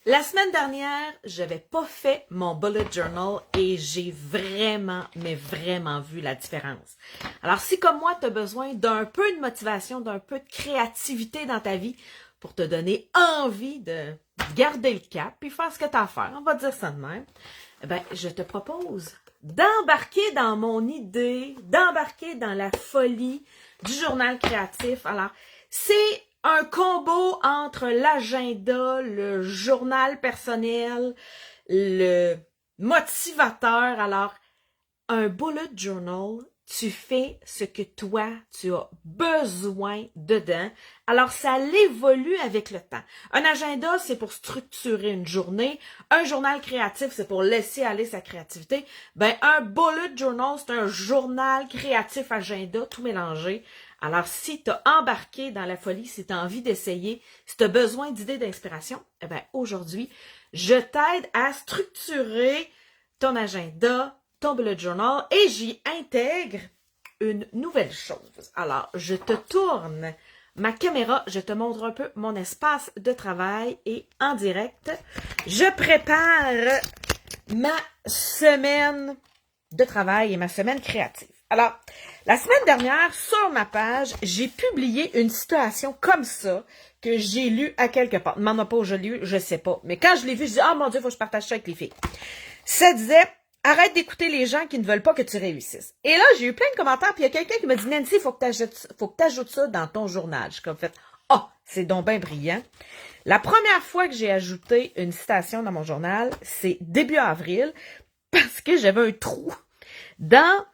La semaine dernière, j'avais pas fait mon bullet journal et j'ai vraiment, mais vraiment vu la différence. Alors, si comme moi, tu as besoin d'un peu de motivation, d'un peu de créativité dans ta vie pour te donner envie de garder le cap puis faire ce que tu as à faire, on va dire ça de même, eh bien, je te propose d'embarquer dans mon idée, d'embarquer dans la folie du journal créatif. Alors, c'est un combo entre l'agenda, le journal personnel, le motivateur. Alors, un bullet journal, tu fais ce que toi, tu as besoin dedans. Alors, ça évolue avec le temps. Un agenda, c'est pour structurer une journée. Un journal créatif, c'est pour laisser aller sa créativité. Ben, un bullet journal, c'est un journal créatif agenda, tout mélangé. Alors, si tu as embarqué dans la folie, si tu as envie d'essayer, si tu as besoin d'idées d'inspiration, eh bien, aujourd'hui, je t'aide à structurer ton agenda, ton bullet journal et j'y intègre une nouvelle chose. Alors, je te tourne ma caméra, je te montre un peu mon espace de travail et en direct, je prépare ma semaine de travail et ma semaine créative. Alors, la semaine dernière, sur ma page, j'ai publié une citation comme ça que j'ai lue à quelque part. M'en a pas où je l'ai lu, je sais pas. Mais quand je l'ai vu, je dis, ah mon Dieu, faut que je partage ça avec les filles. Ça disait, arrête d'écouter les gens qui ne veulent pas que tu réussisses. Et là, j'ai eu plein de commentaires, puis il y a quelqu'un qui m'a dit, Nancy, il faut que tu ajoutes ça dans ton journal. Je suis comme fait, c'est donc bien brillant. La première fois que j'ai ajouté une citation dans mon journal, c'est début avril, parce que j'avais un trou. Dans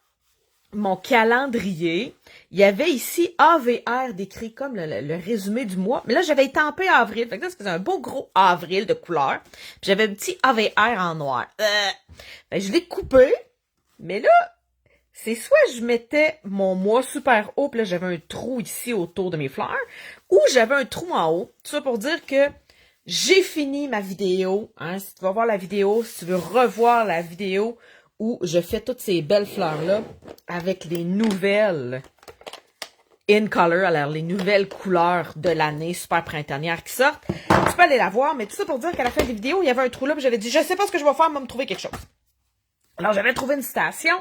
mon calendrier, il y avait ici AVR décrit comme le résumé du mois. Mais là, j'avais étampé avril. Fait que là, ça faisait un beau gros avril de couleur. Puis j'avais un petit AVR en noir. Je l'ai coupé. Mais là, c'est soit je mettais mon mois super haut, puis là, j'avais un trou ici autour de mes fleurs, ou j'avais un trou en haut. Tout ça pour dire que j'ai fini ma vidéo. Hein, si tu vas voir la vidéo, si tu veux revoir la vidéo où je fais toutes ces belles fleurs-là avec les nouvelles in color, alors les nouvelles couleurs de l'année super printanière qui sortent. Tu peux aller la voir, mais tout ça pour dire qu'à la fin des vidéos, il y avait un trou là, puis j'avais dit, je sais pas ce que je vais faire, mais me trouver quelque chose. Alors, j'avais trouvé une citation.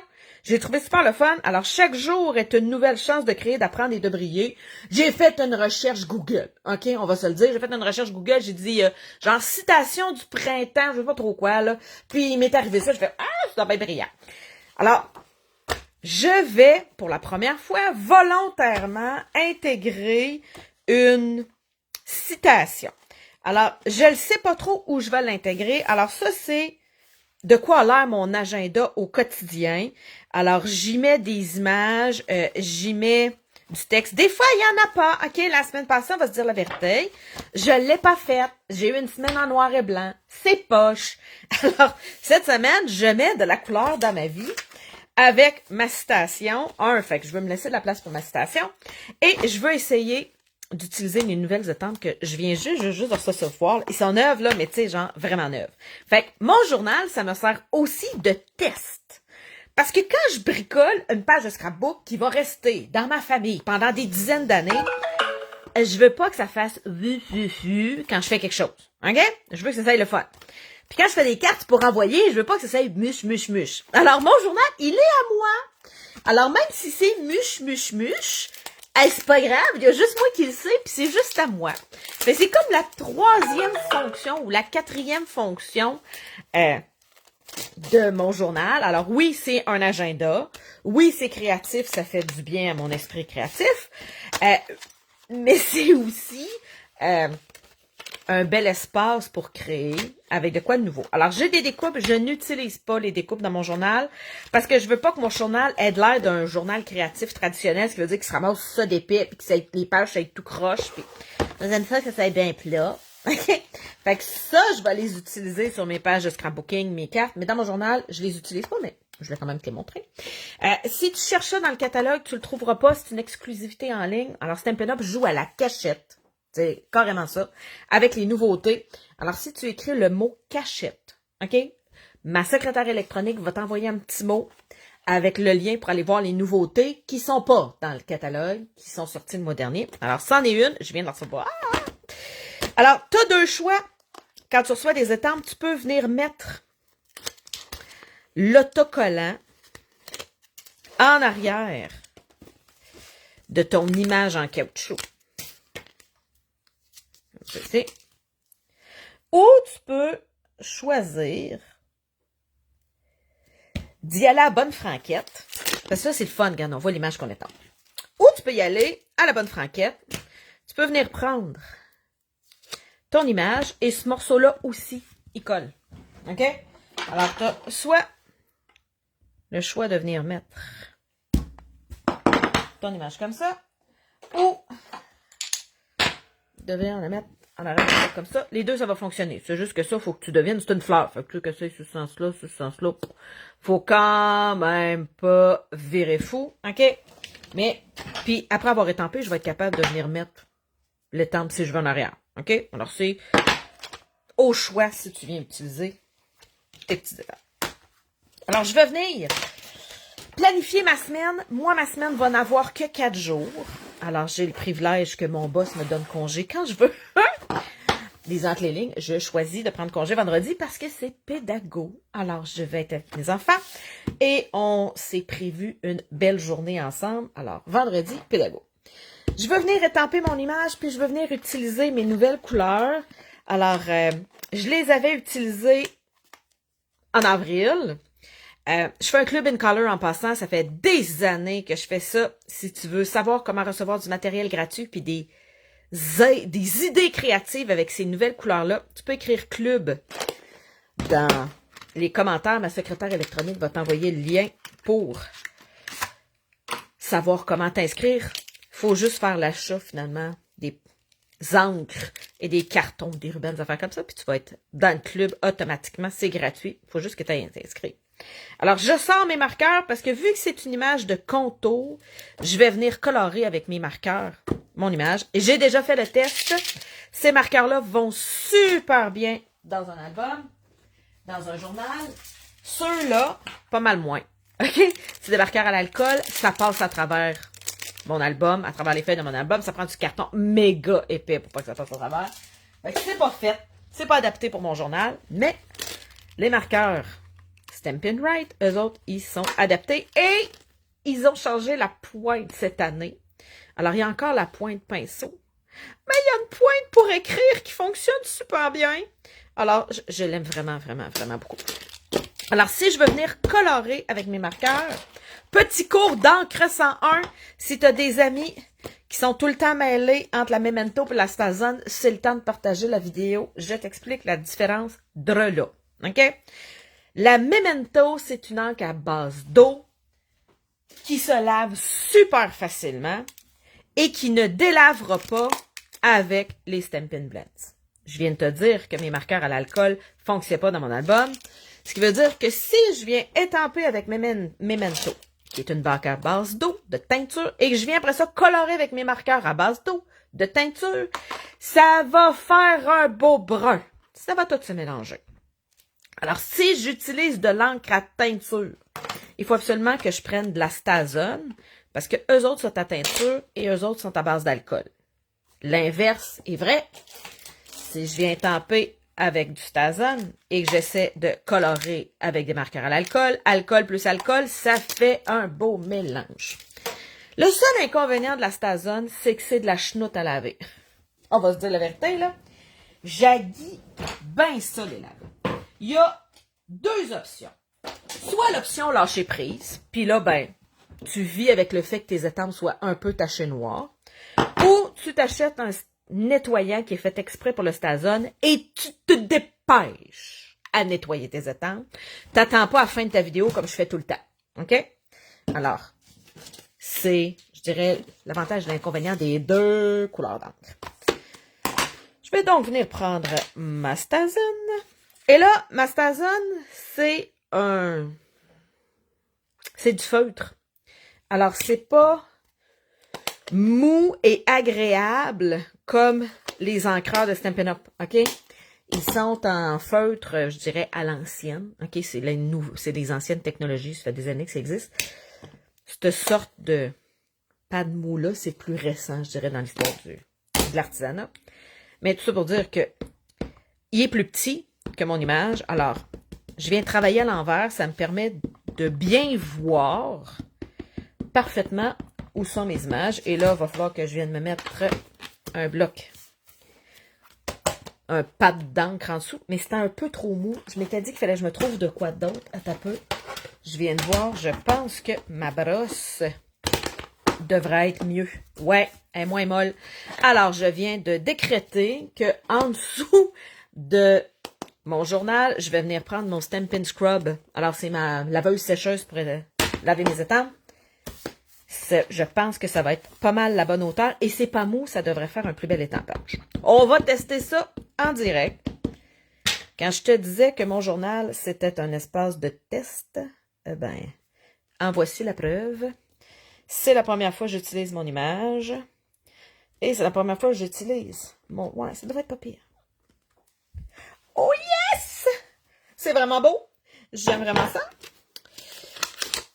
J'ai trouvé super le fun. Alors, chaque jour est une nouvelle chance de créer, d'apprendre et de briller. J'ai fait une recherche Google. OK, on va se le dire. J'ai fait une recherche Google. J'ai dit, genre, citation du printemps, je sais pas trop quoi, là. Puis, il m'est arrivé ça. Je fais, c'est bien brillant. Alors, je vais, pour la première fois, volontairement intégrer une citation. Alors, je ne sais pas trop où je vais l'intégrer. Alors, ça, c'est de quoi a l'air mon agenda au quotidien. Alors, j'y mets des images, j'y mets du texte. Des fois, il n'y en a pas. OK, la semaine passée, on va se dire la vérité. Je l'ai pas faite. J'ai eu une semaine en noir et blanc. C'est poche. Alors, cette semaine, je mets de la couleur dans ma vie avec ma citation. Fait que je veux me laisser de la place pour ma citation. Et je veux essayer d'utiliser les nouvelles estampes que je viens juste de recevoir. Ils sont neuves, là, mais tu sais, genre, vraiment neuves. Fait que mon journal, ça me sert aussi de test. Parce que quand je bricole une page de scrapbook qui va rester dans ma famille pendant des dizaines d'années, je veux pas que ça fasse quand je fais quelque chose. OK? Je veux que ça soit le fun. Puis quand je fais des cartes pour envoyer, je veux pas que ça soit muche. Alors, mon journal, il est à moi. Alors, même si c'est muche, c'est pas grave, il y a juste moi qui le sais, puis c'est juste à moi. Mais c'est comme la troisième fonction ou la quatrième fonction de mon journal. Alors oui, c'est un agenda. Oui, c'est créatif, ça fait du bien à mon esprit créatif. Mais c'est aussi un bel espace pour créer avec de quoi de nouveau. Alors, j'ai des découpes. Je n'utilise pas les découpes dans mon journal parce que je veux pas que mon journal ait l'air d'un journal créatif traditionnel, ce qui veut dire qu'il se ramasse ça d'épais puis que les pages soient tout croche. Puis j'aime ça que ça soit bien plat. OK? Fait que ça, je vais les utiliser sur mes pages de scrapbooking, mes cartes, mais dans mon journal, je les utilise pas, mais je vais quand même te les montrer. Si tu cherches ça dans le catalogue, tu le trouveras pas. C'est une exclusivité en ligne. Alors, Stampin' Up joue à la cachette. C'est carrément ça. Avec les nouveautés. Alors, si tu écris le mot cachette, OK? Ma secrétaire électronique va t'envoyer un petit mot avec le lien pour aller voir les nouveautés qui sont pas dans le catalogue, qui sont sorties le mois dernier. Alors, c'en est une. Je viens de la recevoir. Alors, tu as deux choix. quand tu reçois des estampes, tu peux venir mettre l'autocollant en arrière de ton image en caoutchouc. Ceci. Ou tu peux choisir d'y aller à la bonne franquette. Parce que ça, c'est le fun, regarde, on voit l'image qu'on est en. Ou tu peux y aller à la bonne franquette. Tu peux venir prendre ton image et ce morceau-là aussi, il colle. OK? Alors, tu as soit le choix de venir mettre ton image comme ça ou de venir la mettre en arrière comme ça. Les deux, ça va fonctionner. C'est juste que ça, il faut que tu deviennes, c'est une fleur. Fait que que c'est ce sens-là, ce sens-là. Faut quand même pas virer fou. OK? Mais, puis après avoir étampé, je vais être capable de venir mettre l'étampe si je veux en arrière. OK? Alors, c'est au choix si tu viens utiliser tes petits étapes. Alors, je vais venir planifier ma semaine. Moi, ma semaine va n'avoir que 4 jours. Alors, j'ai le privilège que mon boss me donne congé quand je veux. Lisant entre les lignes, je choisis de prendre congé vendredi parce que c'est pédago. Alors, je vais être avec mes enfants et on s'est prévu une belle journée ensemble. Alors, vendredi, pédago. Je vais venir étamper mon image puis je vais venir utiliser mes nouvelles couleurs. Alors, je les avais utilisées en avril. Je fais un club in color en passant. Ça fait des années que je fais ça. Si tu veux savoir comment recevoir du matériel gratuit puis des idées créatives avec ces nouvelles couleurs-là, tu peux écrire club dans les commentaires. Ma secrétaire électronique va t'envoyer le lien pour savoir comment t'inscrire. Il faut juste faire l'achat finalement des encres et des cartons, des rubans, des affaires comme ça, puis tu vas être dans le club automatiquement. C'est gratuit. Il faut juste que tu aies inscrit. Alors, je sors mes marqueurs parce que vu que c'est une image de contour, je vais venir colorer avec mes marqueurs mon image. Et j'ai déjà fait le test. Ces marqueurs-là vont super bien dans un album, dans un journal. Ceux-là, pas mal moins. OK? C'est des marqueurs à l'alcool. Ça passe à travers mon album, à travers les feuilles de mon album. Ça prend du carton méga épais pour pas que ça passe à travers. Fait que c'est pas fait. C'est pas adapté pour mon journal. Mais les marqueurs Stampin' Right, eux autres, ils sont adaptés et ils ont changé la pointe cette année. Alors, il y a encore la pointe pinceau, mais il y a une pointe pour écrire qui fonctionne super bien. Alors, je l'aime vraiment, vraiment, vraiment beaucoup. Alors, si je veux venir colorer avec mes marqueurs, petit cours d'encre 101, si tu as des amis qui sont tout le temps mêlés entre la Memento et la Stazone, c'est le temps de partager la vidéo. Je t'explique la différence de là. OK? La Memento, c'est une encre à base d'eau qui se lave super facilement et qui ne délavera pas avec les Stampin' Blends. Je viens de te dire que mes marqueurs à l'alcool ne fonctionnaient pas dans mon album. Ce qui veut dire que si je viens étamper avec Memento, qui est une barre à base d'eau, de teinture, et que je viens après ça colorer avec mes marqueurs à base d'eau, de teinture, ça va faire un beau brun. Ça va tout se mélanger. Alors, si j'utilise de l'encre à teinture, il faut absolument que je prenne de la Stazone, parce que eux autres sont à teinture et eux autres sont à base d'alcool. L'inverse est vrai. Si je viens tamper avec du Stazone et que j'essaie de colorer avec des marqueurs à l'alcool, alcool plus alcool, ça fait un beau mélange. Le seul inconvénient de la Stazone, c'est que c'est de la chenoute à laver. On va se dire la vérité, là. J'haïs bien ça, les laver. Il y a 2 options. Soit l'option lâcher prise, puis là, ben, tu vis avec le fait que tes étampes soient un peu tachées noires, ou tu t'achètes un nettoyant qui est fait exprès pour le Stazone et tu te dépêches à nettoyer tes étampes. T'attends pas à la fin de ta vidéo comme je fais tout le temps. OK? Alors, c'est, je dirais, l'avantage et l'inconvénient des 2 couleurs d'encre. Je vais donc venir prendre ma Stazone. Et là, ma Stazone, c'est du feutre. Alors, c'est pas mou et agréable comme les encreurs de Stampin' Up, OK? Ils sont en feutre, je dirais, à l'ancienne. OK? C'est des anciennes technologies, ça fait des années que ça existe. Cette sorte de pad mou-là, c'est plus récent, je dirais, dans l'histoire de l'artisanat. Mais tout ça pour dire que il est plus petit que mon image. Alors, je viens travailler à l'envers. Ça me permet de bien voir parfaitement où sont mes images. Et là, il va falloir que je vienne me mettre un bloc, un pad d'encre en dessous. Mais c'était un peu trop mou. Je m'étais dit qu'il fallait que je me trouve de quoi d'autre. Attends un peu. Je viens de voir. Je pense que ma brosse devrait être mieux. Ouais, elle est moins molle. Alors, je viens de décréter que en dessous de mon journal, je vais venir prendre mon Stampin' Scrub. Alors, c'est ma laveuse sécheuse pour laver mes étampes. Je pense que ça va être pas mal la bonne hauteur. Et c'est pas mou, ça devrait faire un plus bel étampage. On va tester ça en direct. Quand je te disais que mon journal, c'était un espace de test, eh ben, en voici la preuve. C'est la première fois que j'utilise mon image. Et c'est la première fois que j'utilise mon... Ouais, ça devrait être pas pire. Oh yes! C'est vraiment beau. J'aime vraiment ça.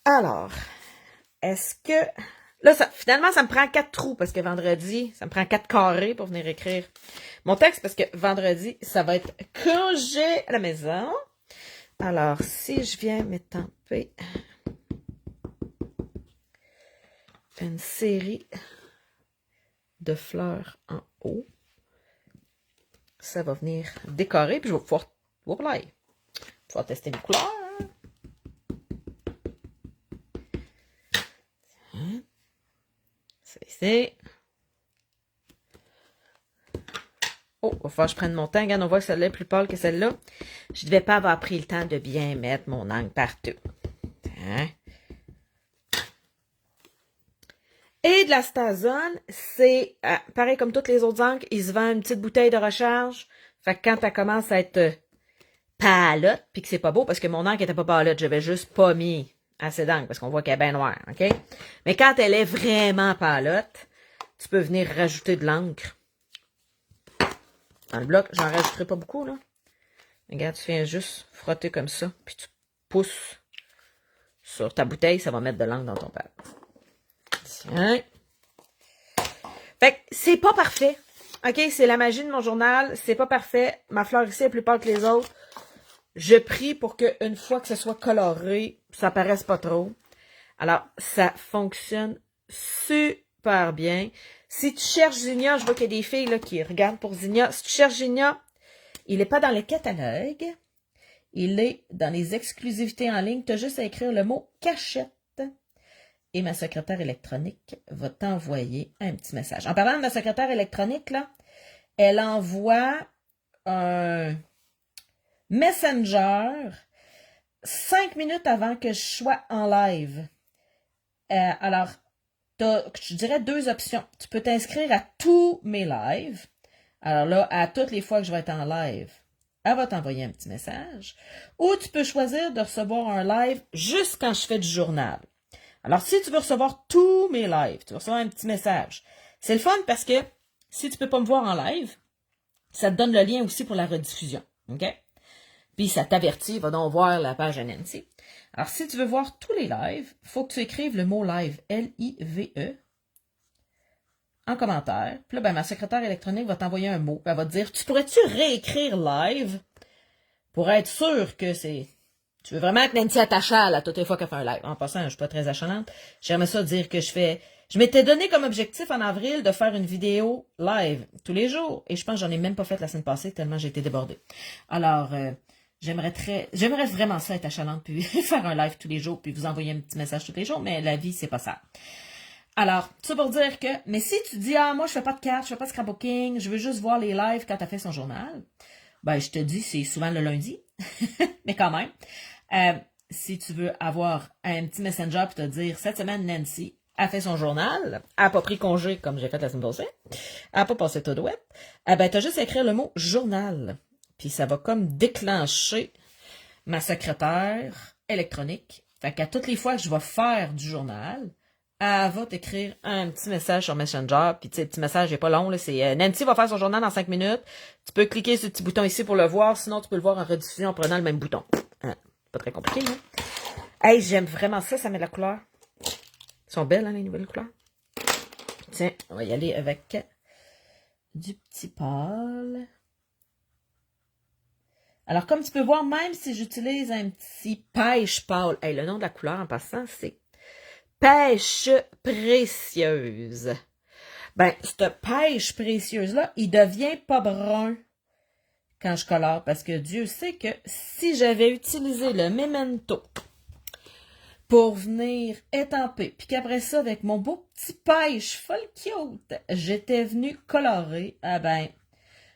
Alors, est-ce que... Là, finalement, ça me prend 4 trous parce que vendredi, ça me prend 4 carrés pour venir écrire mon texte parce que vendredi, ça va être congé à la maison. Alors, si je viens m'étamper une série de fleurs en haut, ça va venir décorer, puis je vais pouvoir tester mes couleurs. C'est ici. Oh, il va falloir que je prenne mon temps. Regarde, on voit que celle-là est plus pâle que celle-là. Je ne devais pas avoir pris le temps de bien mettre mon encre partout. Hein? Et de la Stazone, c'est pareil comme toutes les autres encres, ils se vendent une petite bouteille de recharge. Fait que quand elle commence à être palotte, puis que c'est pas beau, parce que mon encre était pas palotte, j'avais juste pas mis assez d'encre, parce qu'on voit qu'elle est bien noire, OK? Mais quand elle est vraiment palotte, tu peux venir rajouter de l'encre. Dans le bloc, j'en rajouterai pas beaucoup, là. Regarde, tu viens juste frotter comme ça, puis tu pousses sur ta bouteille, ça va mettre de l'encre dans ton pad. Tiens. Fait que c'est pas parfait. OK, c'est la magie de mon journal. C'est pas parfait. Ma fleur ici est plus pâle que les autres. Je prie pour qu'une fois que ce soit coloré, ça paraisse pas trop. Alors, ça fonctionne super bien. Si tu cherches Zinnia, je vois qu'il y a des filles là, qui regardent pour Zinnia. Si tu cherches Zinnia, il n'est pas dans le catalogue. Il est dans les exclusivités en ligne. Tu as juste à écrire le mot cachette. Et ma secrétaire électronique va t'envoyer un petit message. En parlant de ma secrétaire électronique, là, elle envoie un messenger 5 minutes avant que je sois en live. Alors, tu as, je dirais, 2 options. Tu peux t'inscrire à tous mes lives. Alors là, à toutes les fois que je vais être en live, elle va t'envoyer un petit message. Ou tu peux choisir de recevoir un live juste quand je fais du journal. Alors, si tu veux recevoir tous mes lives, tu vas recevoir un petit message. C'est le fun parce que si tu peux pas me voir en live, ça te donne le lien aussi pour la rediffusion. OK? Puis ça t'avertit, va donc voir la page à Nancy. Alors, si tu veux voir tous les lives, il faut que tu écrives le mot live, L-I-V-E, en commentaire. Puis là, ben, ma secrétaire électronique va t'envoyer un mot. Elle va te dire, tu pourrais-tu réécrire live pour être sûr que c'est... Tu veux vraiment que Nancy t'achale à toutes les fois qu'elle fait un live. En passant, je suis pas très achalante. J'aimerais ça dire que je m'étais donné comme objectif en avril de faire une vidéo live tous les jours. Et je pense que j'en ai même pas fait la semaine passée tellement j'ai été débordée. Alors, j'aimerais vraiment ça être achalante puis faire un live tous les jours puis vous envoyer un petit message tous les jours. Mais la vie, c'est pas ça. Alors, ça pour dire que, mais si tu dis, moi, je fais pas de cartes, je fais pas de scrapbooking, je veux juste voir les lives quand tu as fait son journal, ben, je te dis, c'est souvent le lundi. Mais quand même. Si tu veux avoir un petit messenger pour te dire, cette semaine, Nancy a fait son journal, elle n'a pas pris congé comme j'ai fait la semaine passée, elle n'a pas passé tout douette, ben, tu as juste à écrire le mot journal. Puis ça va comme déclencher ma secrétaire électronique. Fait qu'à toutes les fois que je vais faire du journal, elle va t'écrire un petit message sur Messenger. Puis tu sais, le petit message n'est pas long, là. C'est Nancy va faire son journal dans 5 minutes. Tu peux cliquer sur le petit bouton ici pour le voir, sinon tu peux le voir en rediffusion en prenant le même bouton. Pas très compliqué, hein? Hey, j'aime vraiment ça, ça met de la couleur. Ils sont belles, hein, les nouvelles couleurs. Tiens, on va y aller avec du petit pâle. Alors, comme tu peux voir, même si j'utilise un petit pêche pâle, hey, le nom de la couleur en passant, c'est pêche précieuse. Ben, cette pêche précieuse-là, il devient pas brun quand je colore, parce que Dieu sait que si j'avais utilisé le Memento pour venir étamper, puis qu'après ça, avec mon beau petit pêche full cute, j'étais venue colorer, ah ben,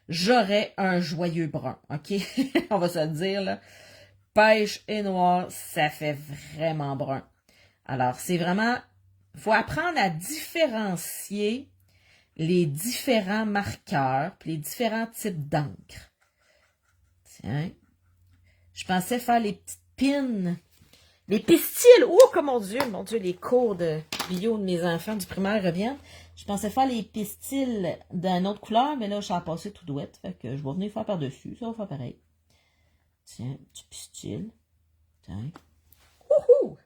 j'aurais un joyeux brun, ok? On va se le dire, là. Pêche et noir, ça fait vraiment brun. Alors, c'est vraiment, faut apprendre à différencier les différents marqueurs, puis les différents types d'encre. Tiens, je pensais faire les petites pins, les pistils. Oh, que mon Dieu, les cours de bio de mes enfants du primaire reviennent. Je pensais faire les pistils d'une autre couleur, mais là, je suis passé tout douette. Fait que je vais venir faire par-dessus. Ça va faire pareil. Tiens, petit pistil. Tiens. Wouhou!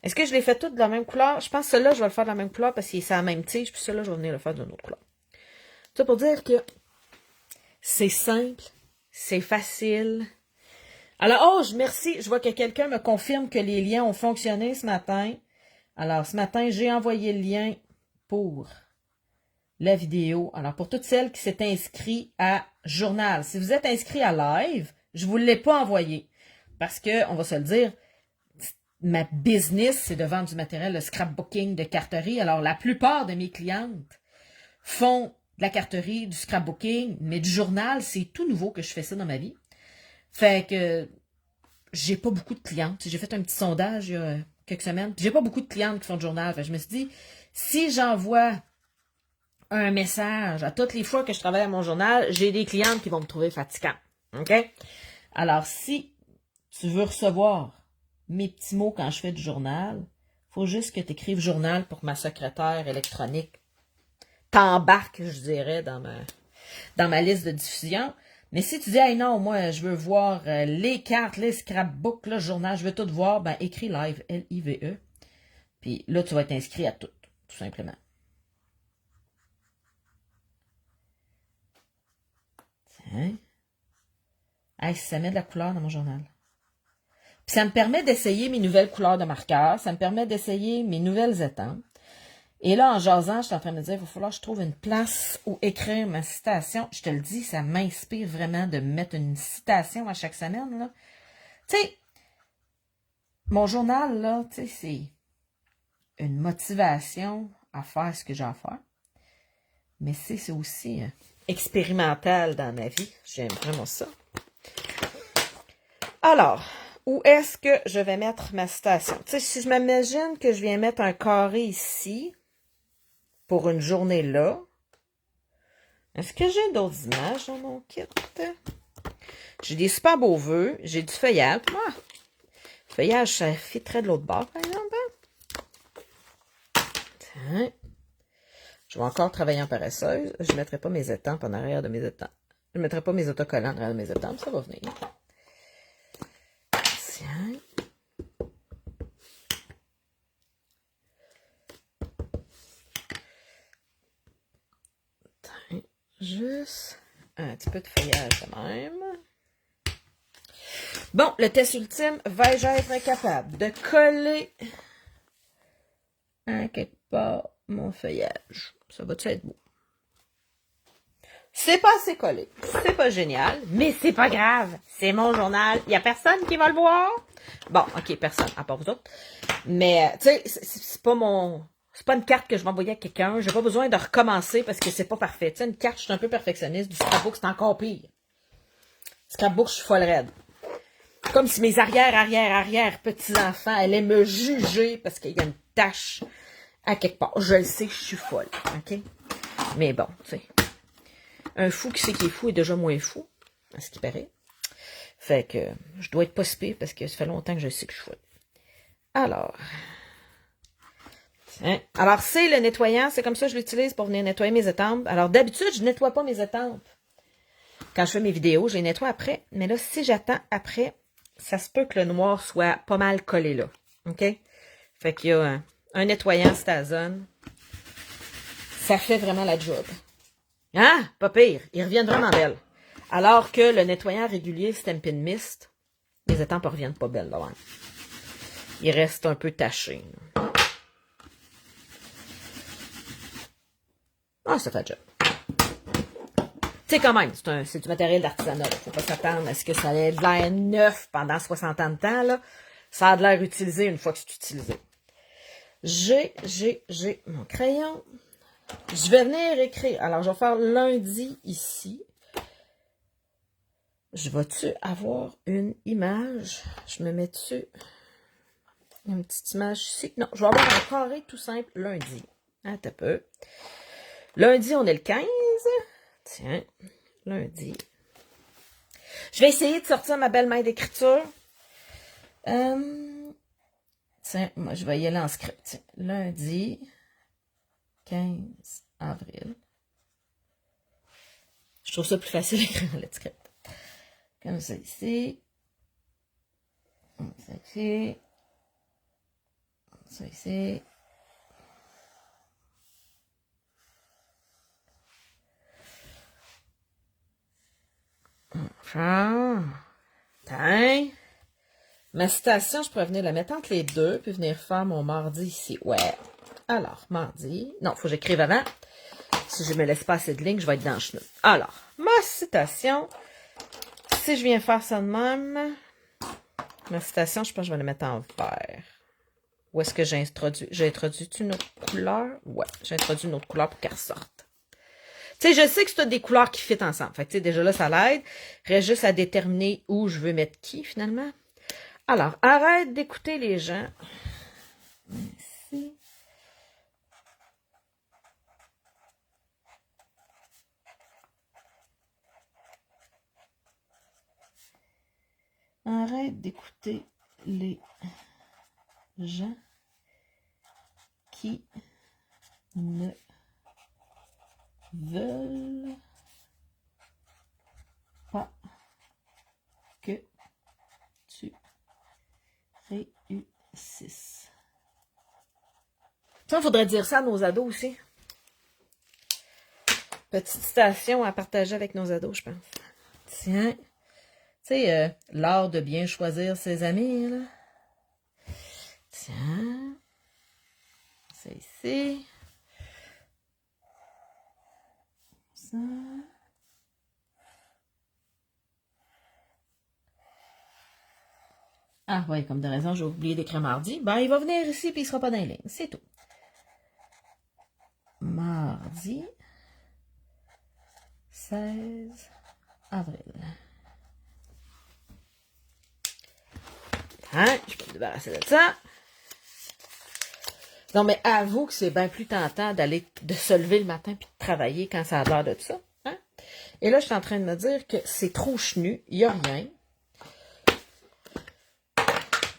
Est-ce que je les fais toutes de la même couleur? Je pense que celui-là, je vais le faire de la même couleur parce qu'il est la même tige. Puis celui-là, je vais venir le faire d'une autre couleur. Ça pour dire que c'est simple, c'est facile. Alors, oh, merci. Je vois que quelqu'un me confirme que les liens ont fonctionné ce matin. Alors, ce matin, j'ai envoyé le lien pour la vidéo. Alors, pour toutes celles qui s'étaient inscrites à Journal, si vous êtes inscrit à Live, je ne vous l'ai pas envoyé. Parce que, on va se le dire, ma business, c'est de vendre du matériel de scrapbooking, de carterie. Alors, la plupart de mes clientes font de la carterie, du scrapbooking, mais du journal, c'est tout nouveau que je fais ça dans ma vie. Fait que j'ai pas beaucoup de clientes. J'ai fait un petit sondage il y a quelques semaines. J'ai pas beaucoup de clientes qui font du journal. Fait que je me suis dit, si j'envoie un message à toutes les fois que je travaille à mon journal, j'ai des clientes qui vont me trouver fatigant. OK? Alors, si tu veux recevoir mes petits mots quand je fais du journal, faut juste que tu écrives journal pour ma secrétaire électronique. T'embarques, je dirais, dans ma liste de diffusion. Mais si tu dis, hey non, moi, je veux voir les cartes, les scrapbooks, le journal, je veux tout voir, ben écris live, L-I-V-E. Puis là, tu vas être inscrit à tout simplement. Tiens. Hey, ça met de la couleur dans mon journal. Puis ça me permet d'essayer mes nouvelles couleurs de marqueur, ça me permet d'essayer mes nouvelles étampes. Et là, en jasant, je suis en train de me dire, il va falloir que je trouve une place où écrire ma citation. Je te le dis, ça m'inspire vraiment de mettre une citation à chaque semaine, là. Tu sais, mon journal, là, tu sais, c'est une motivation à faire ce que j'ai à faire. Mais c'est aussi expérimental dans ma vie. J'aime vraiment ça. Alors, où est-ce que je vais mettre ma citation? Tu sais, si je m'imagine que je viens mettre un carré ici, pour une journée là. Est-ce que j'ai d'autres images dans mon kit? J'ai des super beaux vœux. J'ai du feuillage. Ah, le feuillage, ça fait très de l'autre bord, par exemple. Tiens. Je vais encore travailler en paresseuse. Je ne mettrai pas mes étampes en arrière de mes étampes. Je ne mettrai pas mes autocollants en arrière de mes étampes. Ça va venir. Tiens. Juste un petit peu de feuillage de même. Bon, le test ultime, vais-je être capable de coller à quelque part mon feuillage? Ça va-tu être beau? C'est pas assez collé. C'est pas génial, mais c'est pas grave. C'est mon journal. Il y a personne qui va le voir. Bon, ok, personne, à part vous autres. Mais, tu sais, c'est pas mon... C'est pas une carte que je vais envoyer à quelqu'un. J'ai pas besoin de recommencer parce que c'est pas parfait. Tu sais, une carte, je suis un peu perfectionniste. Du scrapbook, c'est encore pire. Scrapbook, je suis folle raide. Comme si mes arrière petits-enfants allaient me juger parce qu'il y a une tache à quelque part. Je le sais, je suis folle. OK? Mais bon, tu sais. Un fou qui sait qu'il est fou est déjà moins fou, à ce qui paraît. Fait que je dois être pas si pire parce que ça fait longtemps que je sais que je suis folle. Alors... Hein? Alors, c'est le nettoyant. C'est comme ça que je l'utilise pour venir nettoyer mes étampes. Alors, d'habitude, je ne nettoie pas mes étampes. Quand je fais mes vidéos, je les nettoie après. Mais là, si j'attends après, ça se peut que le noir soit pas mal collé là. OK? Fait qu'il y a un nettoyant Stazone. Ça fait vraiment la job. Hein? Pas pire. Ils reviennent vraiment belles. Alors que le nettoyant régulier Stampin' Mist, les étampes ne reviennent pas belles, là. Ouais. Ils restent un peu tachés. Ah, ça fait job. Tu sais, quand même, c'est du matériel d'artisanat. Il ne faut pas s'attendre à ce que ça ait de l'air neuf pendant 60 ans de temps. Là. Ça a de l'air utilisé une fois que c'est utilisé. J'ai mon crayon. Je vais venir écrire. Alors, je vais faire lundi ici. Je vais-tu avoir une image? Je me mets dessus une petite image ici. Non, je vais avoir un carré tout simple lundi. Attends un peu. Lundi, on est le 15. Tiens, lundi. Je vais essayer de sortir ma belle main d'écriture. Tiens, moi, je vais y aller en script. Tiens, lundi, 15 avril. Je trouve ça plus facile d'écrire en lettre script. Comme ça ici. Comme ça ici. Comme ça ici. Tiens. Ma citation, je pourrais venir la mettre entre les deux, puis venir faire mon mardi ici. Ouais. Alors, mardi. Non, il faut que j'écrive avant. Si je me laisse pas assez de lignes, je vais être dans le chemin. Alors, ma citation. Si je viens faire ça de même, ma citation, je pense que je vais la mettre en vert. Où est-ce que j'ai introduit? J'ai introduit une autre couleur? Ouais, j'ai introduit une autre couleur pour qu'elle ressorte. Tu sais, je sais que c'est des couleurs qui fit ensemble. Fait que, tu sais, déjà là, ça l'aide. Reste juste à déterminer où je veux mettre qui, finalement. Alors, arrête d'écouter les gens. Ici. Arrête d'écouter les gens qui ne veulent pas que tu réussisses. Ça, il faudrait dire ça à nos ados aussi. Petite citation à partager avec nos ados, je pense. Tiens. Tu sais, l'art de bien choisir ses amis, là. Tiens. C'est ici. Ça. Ah, ouais, comme de raison, j'ai oublié d'écrire mardi. Ben, il va venir ici, puis il sera pas dans les lignes. C'est tout. Mardi. 16 avril. Hein? Je peux me débarrasser de ça. Non, mais avoue que c'est bien plus tentant de se lever le matin puis de travailler quand ça a l'air de ça. Hein? Et là, je suis en train de me dire que c'est trop chenu. Il n'y a rien.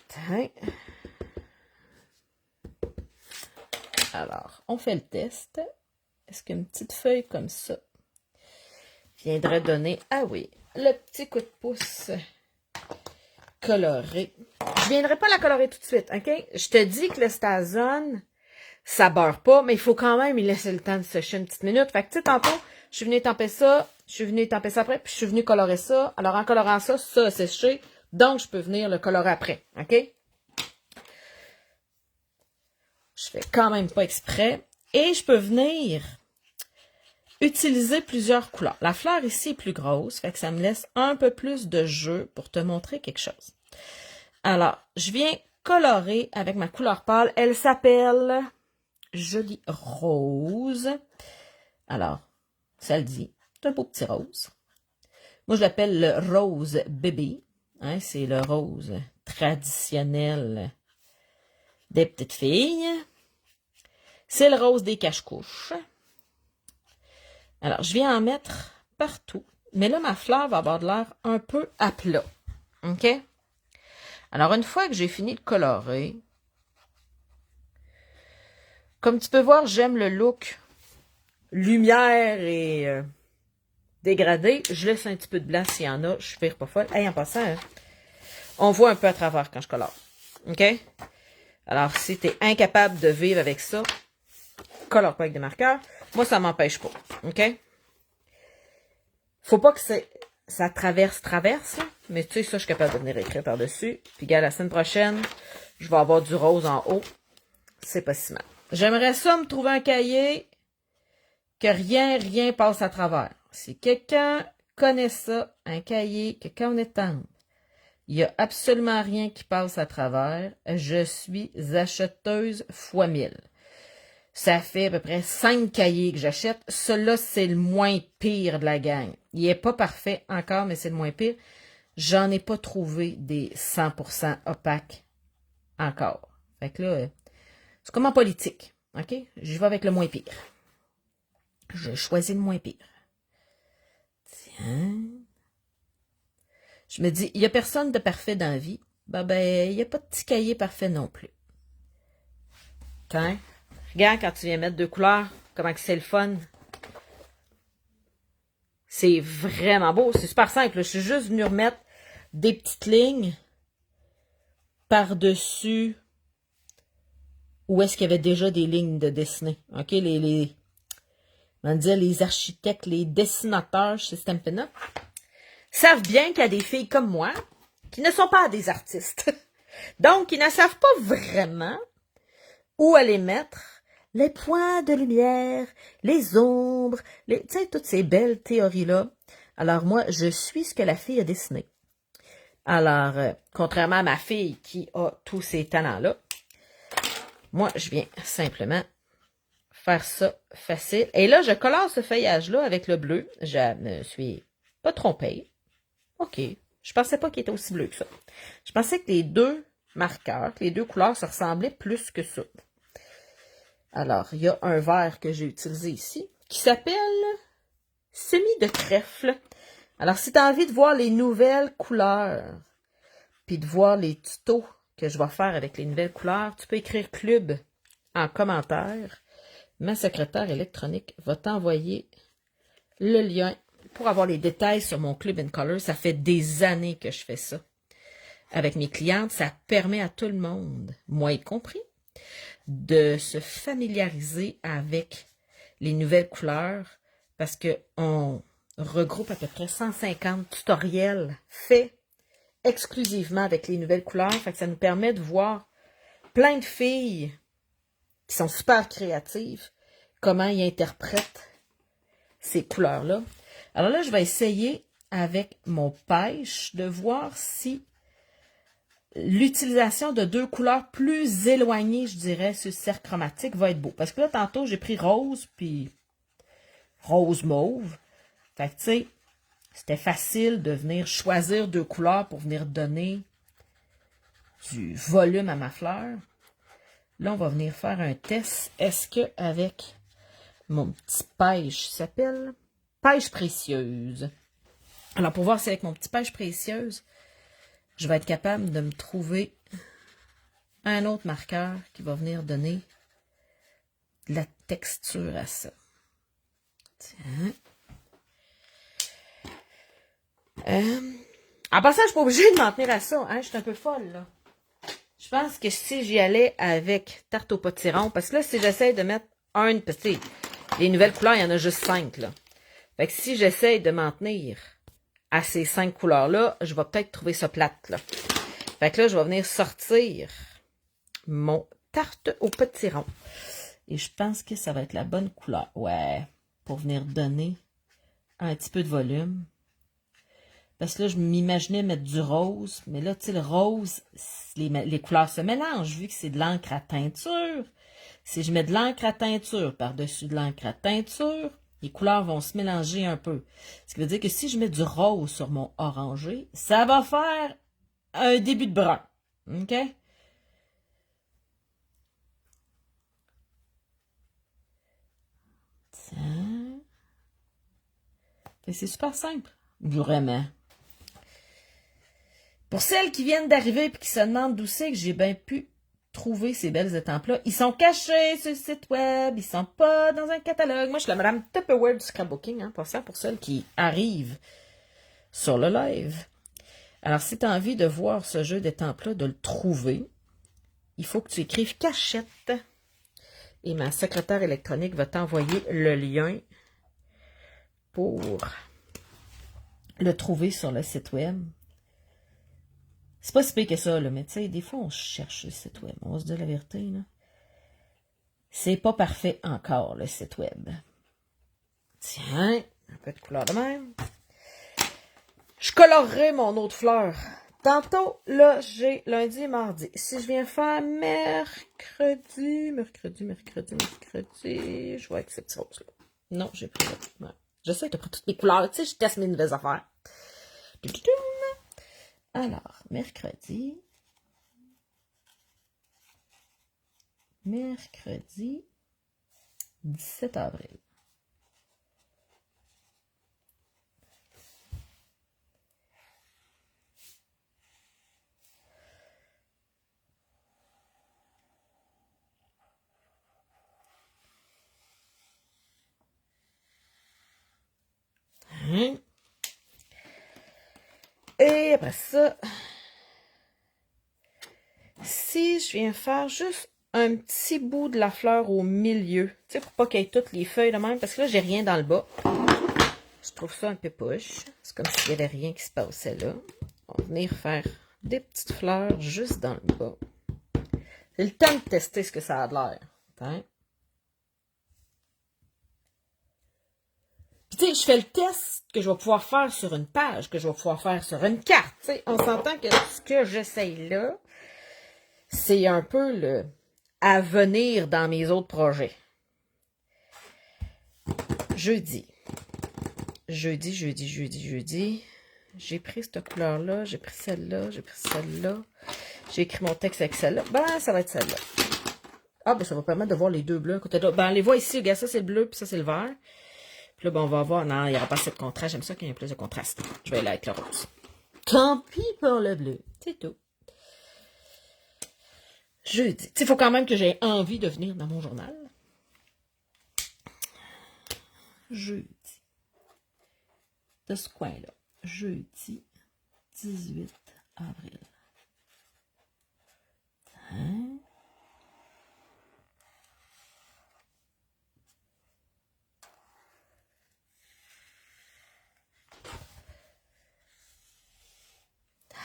Tiens. Alors, on fait le test. Est-ce qu'une petite feuille comme ça viendrait donner, ah oui, le petit coup de pouce coloré. Je viendrai pas la colorer tout de suite, OK? Je te dis que le Stazone, ça beurre pas, mais il faut quand même y laisser le temps de sécher une petite minute. Fait que, tu sais, tantôt, je suis venue tamper ça, je suis venue tamper ça après, puis je suis venue colorer ça. Alors, en colorant ça, ça a séché, donc je peux venir le colorer après, OK? Je fais quand même pas exprès. Et je peux venir utiliser plusieurs couleurs. La fleur ici est plus grosse, fait que ça me laisse un peu plus de jeu pour te montrer quelque chose. Alors, je viens colorer avec ma couleur pâle. Elle s'appelle Joli Rose. Alors, ça le dit. C'est un beau petit rose. Moi, je l'appelle le rose bébé. Hein, c'est le rose traditionnel des petites filles. C'est le rose des cache-couches. Alors, je viens en mettre partout. Mais là, ma fleur va avoir de l'air un peu à plat. OK? Alors, une fois que j'ai fini de colorer, comme tu peux voir, j'aime le look lumière et dégradé. Je laisse un petit peu de blanc s'il y en a. Je vire pas folle. Hey, en passant, hein, on voit un peu à travers quand je colore. OK? Alors, si tu es incapable de vivre avec ça, colore pas avec des marqueurs. Moi, ça m'empêche pas. OK? Faut pas que ça traverse, là. Mais tu sais, ça, je suis capable de venir écrire par-dessus. Puis, gars, la semaine prochaine, je vais avoir du rose en haut. C'est pas si mal. J'aimerais ça me trouver un cahier que rien passe à travers. Si quelqu'un connaît ça, un cahier que quand on étampe, il n'y a absolument rien qui passe à travers, je suis acheteuse fois 1000. Ça fait à peu près 5 cahiers que j'achète. Celui-là, c'est le moins pire de la gang. Il n'est pas parfait encore, mais c'est le moins pire. J'en ai pas trouvé des 100% opaques encore. Fait que là, c'est comme en politique. OK? J'y vais avec le moins pire. Je choisis le moins pire. Tiens. Je me dis, il n'y a personne de parfait dans la vie. Ben, il n'y a pas de petit cahier parfait non plus. Tiens. Regarde quand tu viens mettre 2 couleurs, comment que c'est le fun. C'est vraiment beau. C'est super simple. Je suis juste venue remettre des petites lignes par-dessus où est-ce qu'il y avait déjà des lignes de dessinée. OK? On va dire les architectes, les dessinateurs chez Stampin' Up savent bien qu'il y a des filles comme moi qui ne sont pas des artistes. Donc, ils ne savent pas vraiment où aller mettre les points de lumière, les ombres, tu sais, toutes ces belles théories-là. Alors moi, je suis ce que la fille a dessiné. Alors, contrairement à ma fille qui a tous ces talents-là, moi, je viens simplement faire ça facile. Et là, je colore ce feuillage-là avec le bleu. Je me suis pas trompée. OK. Je pensais pas qu'il était aussi bleu que ça. Je pensais que les 2 marqueurs, que les 2 couleurs se ressemblaient plus que ça. Alors, il y a un vert que j'ai utilisé ici, qui s'appelle Semi de trèfle. Alors, si tu as envie de voir les nouvelles couleurs, puis de voir les tutos que je vais faire avec les nouvelles couleurs, tu peux écrire club en commentaire. Ma secrétaire électronique va t'envoyer le lien pour avoir les détails sur mon Club in Color. Ça fait des années que je fais ça avec mes clientes. Ça permet à tout le monde, moi y compris, de se familiariser avec les nouvelles couleurs parce qu'on regroupe à peu près 150 tutoriels faits exclusivement avec les nouvelles couleurs. Fait que ça nous permet de voir plein de filles qui sont super créatives, comment ils interprètent ces couleurs-là. Alors là, je vais essayer avec mon pêche de voir si l'utilisation de 2 couleurs plus éloignées, je dirais, sur le cercle chromatique va être beau. Parce que là, tantôt, j'ai pris rose, puis rose mauve. Fait que, tu sais, c'était facile de venir choisir 2 couleurs pour venir donner du volume à ma fleur. Là, on va venir faire un test. Est-ce que avec mon petit pêche, ça s'appelle pêche précieuse. Alors, pour voir si avec mon petit pêche précieuse, je vais être capable de me trouver un autre marqueur qui va venir donner de la texture à ça. Tiens. En passant, je suis pas obligée de m'en tenir à ça. Hein? Je suis un peu folle, là. Je pense que si j'y allais avec tarte au potiron, parce que là, si j'essaie de mettre parce que les nouvelles couleurs, il y en a juste 5, là. Fait que si j'essaie de m'en tenir à ces 5 couleurs-là, je vais peut-être trouver ça plate, là. Fait que là, je vais venir sortir mon tarte au potiron. Et je pense que ça va être la bonne couleur. Ouais, pour venir donner un petit peu de volume. Parce que là, je m'imaginais mettre du rose. Mais là, tu sais, le rose, les couleurs se mélangent vu que c'est de l'encre à teinture. Si je mets de l'encre à teinture par-dessus de l'encre à teinture, les couleurs vont se mélanger un peu. Ce qui veut dire que si je mets du rose sur mon orangé, ça va faire un début de brun. OK? Tiens. C'est super simple. Vraiment. Pour celles qui viennent d'arriver et qui se demandent d'où c'est que j'ai bien pu trouver ces belles étampes-là, ils sont cachés sur le site web, ils sont pas dans un catalogue. Moi, je suis la madame Tupperware du scrapbooking, hein, pour ça, pour celles qui arrivent sur le live. Alors, si tu as envie de voir ce jeu d'étampes-là, de le trouver, il faut que tu écrives cachette. Et ma secrétaire électronique va t'envoyer le lien pour le trouver sur le site web. C'est pas si pire que ça, là, mais tu sais, des fois, on cherche le site web. On va se dire la vérité, là. C'est pas parfait encore, le site web. Tiens, un peu de couleur de même. Je colorerai mon autre fleur. Tantôt, là, j'ai lundi et mardi. Si je viens faire mercredi, je vais avec cette rose-là. Non, j'ai pris là. Je sais que t'as pris toutes mes couleurs. Tu sais, je teste mes nouvelles affaires. Alors, mercredi 17 avril. Et après ça, si je viens faire juste un petit bout de la fleur au milieu, tu sais, pour pas qu'il y ait toutes les feuilles de même, parce que là, j'ai rien dans le bas. Je trouve ça un peu push. C'est comme s'il n'y avait rien qui se passait là. On va venir faire des petites fleurs juste dans le bas. C'est le temps de tester ce que ça a de l'air. Hein? Puis tu sais, je fais le test que je vais pouvoir faire sur une page, que je vais pouvoir faire sur une carte. Tu sais, on s'entend que ce que j'essaye là, c'est un peu le à venir dans mes autres projets. Jeudi. J'ai pris cette couleur-là, j'ai pris celle-là, j'ai pris celle-là. J'ai écrit mon texte avec celle-là. Ben, ça va être celle-là. Ah, ben, ça va permettre de voir les deux bleus à côté de l'autre. Ben, on les voit ici, regarde, ça c'est le bleu, puis ça c'est le vert. Puis là, ben, on va voir. Non, il n'y aura pas assez de contraste. J'aime ça qu'il y ait plus de contraste. Je vais aller avec le rose. Tant pis pour le bleu. C'est tout. Jeudi. Tu sais, il faut quand même que j'ai envie de venir dans mon journal. Jeudi. De ce coin-là. Jeudi 18 avril. Hein?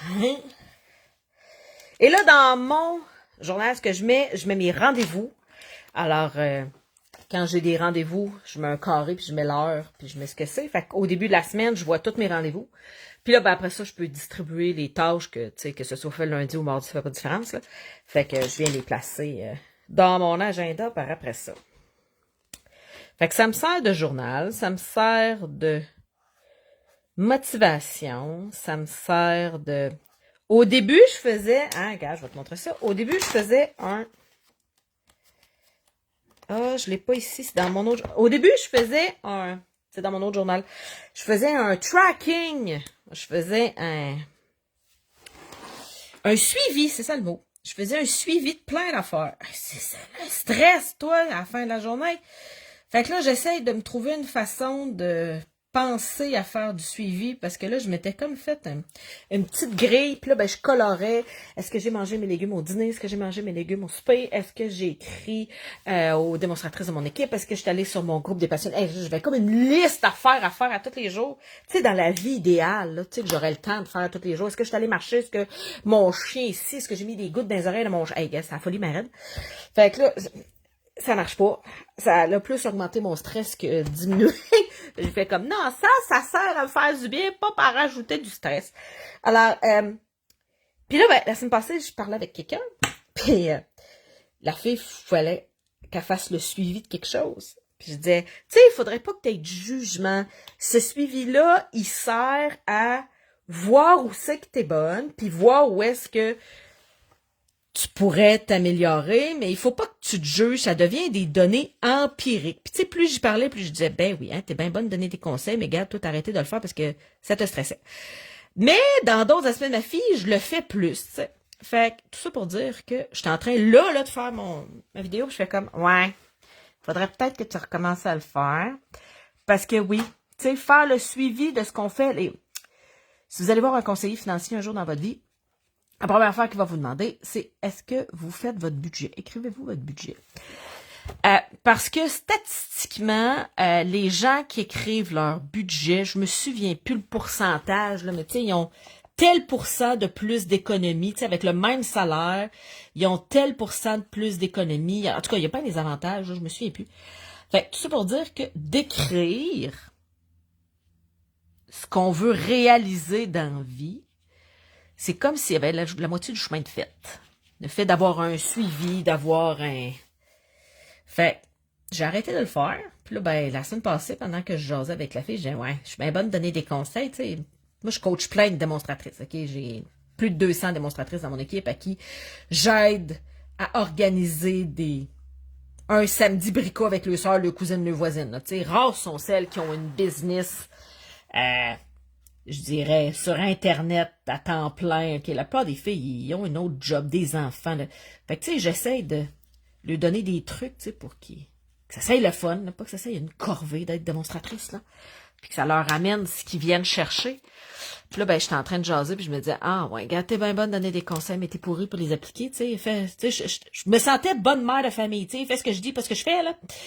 Hein? Et là, dans mon journal, ce que je mets mes rendez-vous. Alors, quand j'ai des rendez-vous, je mets un carré, puis je mets l'heure, puis je mets ce que c'est. Fait qu'au début de la semaine, je vois tous mes rendez-vous. Puis là, ben après ça, je peux distribuer les tâches que, tu sais, que ce soit fait lundi ou mardi, ça fait pas de différence, là. Fait que je viens les placer dans mon agenda par après ça. Fait que ça me sert de journal, ça me sert de motivation, ça me sert de... Au début, je faisais... Hein, regarde, je vais te montrer ça. Au début, je faisais un... Ah, je l'ai pas ici, c'est dans mon autre... Au début, je faisais un... C'est dans mon autre journal. Je faisais un tracking. Je faisais un suivi, c'est ça le mot. Je faisais un suivi de plein d'affaires. C'est ça le stress, toi, à la fin de la journée. Fait que là, j'essaye de me trouver une façon de penser à faire du suivi, parce que là, je m'étais comme fait une petite grille, puis là, ben, je colorais. Est-ce que j'ai mangé mes légumes au dîner? Est-ce que j'ai mangé mes légumes au souper? Est-ce que j'ai écrit aux démonstratrices de mon équipe? Est-ce que je suis allée sur mon groupe des passionnés? Hey, je vais comme une liste à faire à tous les jours. Tu sais, dans la vie idéale, là, tu sais, que j'aurais le temps de faire à tous les jours. Est-ce que je suis allée marcher? Est-ce que mon chien ici? Est-ce que j'ai mis des gouttes dans les oreilles de mon chien? Hey, gars, c'est la folie marraine. Fait que là... Ça marche pas. Ça a plus augmenté mon stress que diminué. J'ai fait comme, non, ça sert à me faire du bien, pas par rajouter du stress. Alors, puis là, ben, la semaine passée, je parlais avec quelqu'un, puis la fille, fallait qu'elle fasse le suivi de quelque chose. Puis je disais, tu sais, il faudrait pas que tu aies de jugement. Ce suivi-là, il sert à voir où c'est que t'es bonne, puis voir où est-ce que tu pourrais t'améliorer, mais il faut pas que tu te juges, ça devient des données empiriques. Puis tu sais, plus j'y parlais, plus je disais, ben oui, hein, t'es bien bonne de donner des conseils, mais regarde, toi, t'as arrêté de le faire parce que ça te stressait. Mais dans d'autres aspects de ma fille, je le fais plus, tu sais. Fait que tout ça pour dire que j'étais en train, là, de faire ma vidéo, puis je fais comme, ouais, faudrait peut-être que tu recommences à le faire. Parce que oui, tu sais, faire le suivi de ce qu'on fait. Si vous allez voir un conseiller financier un jour dans votre vie, la première affaire qu'il va vous demander, c'est est-ce que vous faites votre budget? Écrivez-vous votre budget. Parce que statistiquement, les gens qui écrivent leur budget, je me souviens plus le pourcentage, là, mais tu sais, ils ont tel pourcent de plus d'économie, tu sais, avec le même salaire, ils ont tel pourcent de plus d'économie. En tout cas, il n'y a pas des avantages, là, je me souviens plus. Fait que tout ça pour dire que d'écrire ce qu'on veut réaliser dans la vie, c'est comme s'il y avait la moitié du chemin de fait. Le fait d'avoir un suivi, d'avoir un... Fait j'ai arrêté de le faire. Puis là, ben, la semaine passée, pendant que je jasais avec la fille, je disais, ouais, je suis bien bonne de donner des conseils, tu sais. Moi, je coach plein de démonstratrices, OK? J'ai plus de 200 démonstratrices dans mon équipe à qui j'aide à organiser un samedi bricot avec le soeur, le cousine, le voisine. Tu sais, rares sont celles qui ont une business, je dirais, sur Internet à temps plein. OK? La plupart des filles, ils ont un autre job, des enfants. Là. Fait que, tu sais, j'essaie de lui donner des trucs, tu sais, pour que ça soit le fun, là, pas que ça soit une corvée d'être démonstratrice, là. Puis que ça leur amène ce qu'ils viennent chercher. Puis là, ben, j'étais en train de jaser, puis je me disais, ah, ouais, gars, t'es bien bonne de donner des conseils, mais t'es pourrie pour les appliquer, tu sais. Je me sentais bonne mère de famille, tu sais. Fais ce que je dis, pas ce que je fais, là. Tu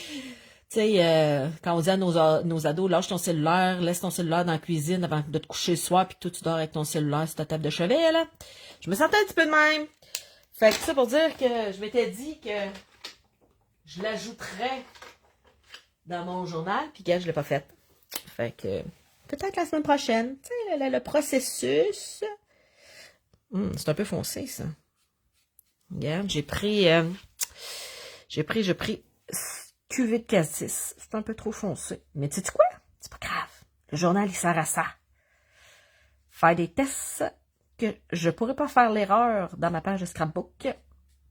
sais, quand on dit à nos ados, lâche ton cellulaire, laisse ton cellulaire dans la cuisine avant de te coucher le soir, puis toi, tu dors avec ton cellulaire sur ta table de chevet, là. Je me sentais un petit peu de même. Fait que ça pour dire que je m'étais dit que je l'ajouterais dans mon journal, puis gars, je l'ai pas fait. Fait que peut-être la semaine prochaine. Tu sais, le processus. C'est un peu foncé, ça. Regarde, j'ai pris cuvée de cassis. C'est un peu trop foncé. Mais tu sais quoi? C'est pas grave. Le journal, il sert à ça. Faire des tests que je pourrais pas faire l'erreur dans ma page de scrapbook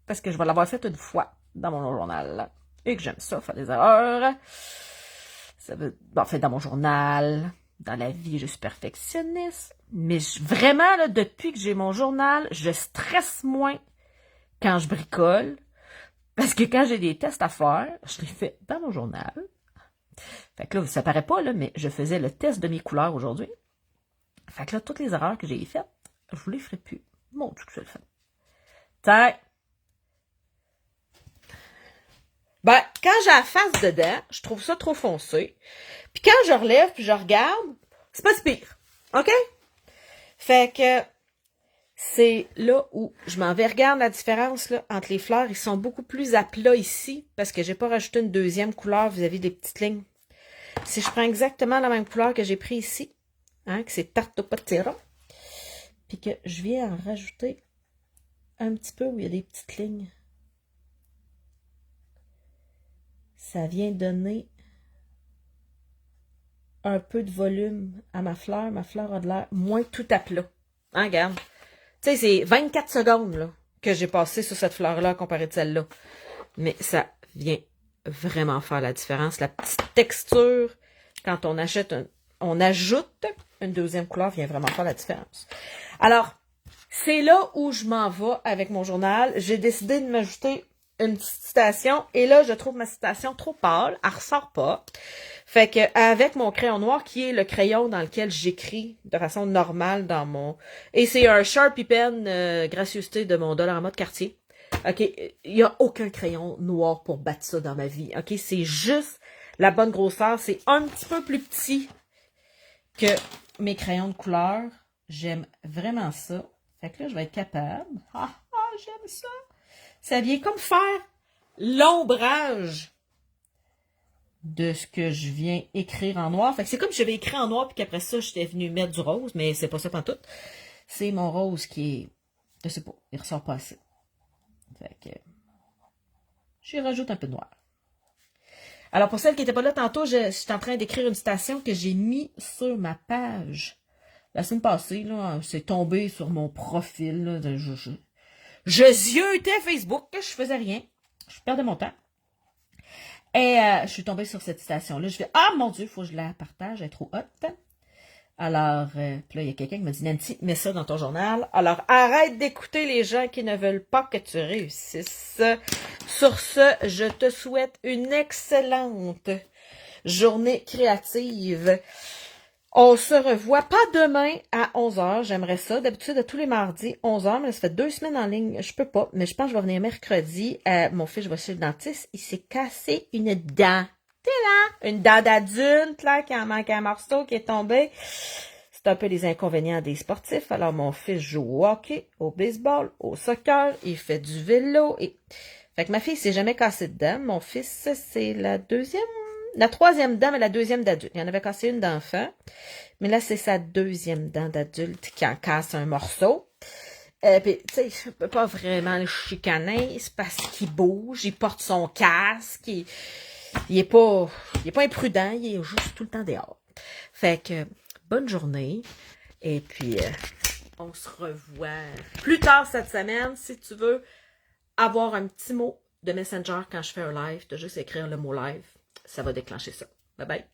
parce que je vais l'avoir fait une fois dans mon journal et que j'aime ça, faire des erreurs. Ça veut, en fait, dans mon journal, dans la vie, je suis perfectionniste. Mais vraiment, là, depuis que j'ai mon journal, je stresse moins quand je bricole. Parce que quand j'ai des tests à faire, je les fais dans mon journal. Fait que là, ça paraît pas, là, mais je faisais le test de mes couleurs aujourd'hui. Fait que là, toutes les erreurs que j'ai faites, je vous les ferai plus. Mon Dieu que je le fais. T'sais. Ben, quand j'ai la face dedans, je trouve ça trop foncé. Puis quand je relève puis je regarde, c'est pas si pire. OK? Fait que c'est là où je m'en vais. Regarde la différence là, entre les fleurs. Ils sont beaucoup plus à plat ici parce que j'ai pas rajouté une deuxième couleur vis-à-vis des petites lignes. Si je prends exactement la même couleur que j'ai pris ici, hein, que c'est Tartopatera, puis que je viens en rajouter un petit peu où il y a des petites lignes. Ça vient donner un peu de volume à ma fleur. Ma fleur a de l'air moins tout à plat. Hein, regarde. Tu sais, c'est 24 secondes là, que j'ai passé sur cette fleur-là comparé à celle-là. Mais ça vient vraiment faire la différence. La petite texture, quand on ajoute une deuxième couleur, vient vraiment faire la différence. Alors, c'est là où je m'en vais avec mon journal. J'ai décidé de m'ajouter une petite citation. Et là, je trouve ma citation trop pâle. Elle ressort pas. Fait que avec mon crayon noir, qui est le crayon dans lequel j'écris de façon normale dans mon... Et c'est un Sharpie Pen gracieuseté de mon Dollarama de quartier. OK, il n'y a aucun crayon noir pour battre ça dans ma vie. OK, c'est juste la bonne grosseur. C'est un petit peu plus petit que mes crayons de couleur. J'aime vraiment ça. Fait que là, je vais être capable. J'aime ça. Ça vient comme faire l'ombrage de ce que je viens écrire en noir. Fait que c'est comme si j'avais écrit en noir puis qu'après ça, j'étais venue mettre du rose, mais c'est pas ça pantoute. C'est mon rose qui est... Je sais pas, il ressort pas assez. Fait que... j'y rajoute un peu de noir. Alors, pour celles qui n'étaient pas là tantôt, je suis en train d'écrire une citation que j'ai mis sur ma page. La semaine passée, là, c'est tombé sur mon profil. Là, je ziotais Facebook, je faisais rien. Je perdais mon temps. Et je suis tombée sur cette citation-là. Je fais, ah mon Dieu, il faut que je la partage, elle est trop haute. Alors, puis là, il y a quelqu'un qui m'a dit, Nancy, mets ça dans ton journal. Alors, arrête d'écouter les gens qui ne veulent pas que tu réussisses. Sur ce, je te souhaite une excellente journée créative. On se revoit pas demain à 11h. J'aimerais ça. D'habitude, à tous les mardis, 11h. Mais ça fait 2 semaines en ligne. Je peux pas. Mais je pense que je vais venir mercredi. Mon fils, je vais chez le dentiste. Il s'est cassé une dent. T'es là? Une dent d'adulte, là, qui en manque un morceau, qui est tombé. C'est un peu les inconvénients des sportifs. Alors, mon fils joue au hockey, au baseball, au soccer. Il fait du vélo. Fait que ma fille s'est jamais cassée de dent. Mon fils, c'est la troisième dent, mais la deuxième d'adulte. Il en avait cassé une d'enfant. Mais là, c'est sa deuxième dent d'adulte qui en casse un morceau. Puis, tu sais, je peux pas vraiment le chicaner. C'est parce qu'il bouge, il porte son casque. Il est pas imprudent. Il est juste tout le temps dehors. Fait que, bonne journée. Et puis, on se revoit plus tard cette semaine. Si tu veux avoir un petit mot de Messenger quand je fais un live, tu as juste écrire le mot live. Ça va déclencher ça. Bye bye.